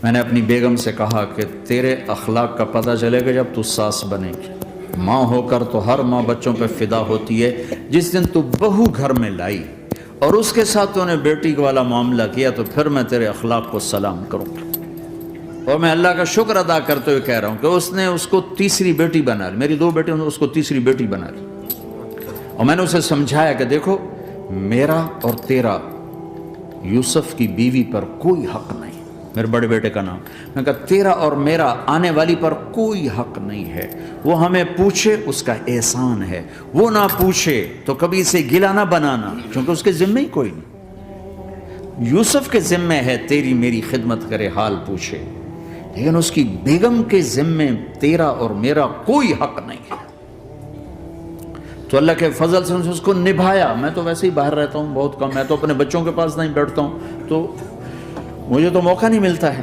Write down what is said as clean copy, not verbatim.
میں نے اپنی بیگم سے کہا کہ تیرے اخلاق کا پتہ چلے گا جب تو ساس بنے گی، ماں ہو کر تو ہر ماں بچوں پہ فدا ہوتی ہے، جس دن تو بہو گھر میں لائی اور اس کے ساتھ تو نے بیٹی والا معاملہ کیا تو پھر میں تیرے اخلاق کو سلام کروں گا۔ اور میں اللہ کا شکر ادا کرتے ہوئے کہہ رہا ہوں کہ اس نے اس کو تیسری بیٹی بنا لی، میری 2 بیٹے ہیں، اس کو تیسری بیٹی بنا لی۔ اور میں نے اسے سمجھایا کہ دیکھو میرا اور تیرا یوسف کی بیوی پر کوئی حق نہیں، میرے بڑے بیٹے کا نام، میں کہا تیرا اور میرا آنے والی پر کوئی حق نہیں ہے، وہ ہمیں پوچھے اس کا احسان ہے، وہ نہ پوچھے تو کبھی اسے گلا نہ بنانا، کیونکہ اس کے ذمہ ہی کوئی نہیں۔ یوسف کے ذمہ ہے تیری میری خدمت کرے، حال پوچھے، لیکن اس کی بیگم کے ذمہ تیرا اور میرا کوئی حق نہیں ہے۔ تو اللہ کے فضل سے اس کو نبھایا۔ میں تو ویسے ہی باہر رہتا ہوں بہت کم، میں تو اپنے بچوں کے پاس نہیں بیٹھتا ہوں، تو مجھے تو موقع نہیں ملتا ہے۔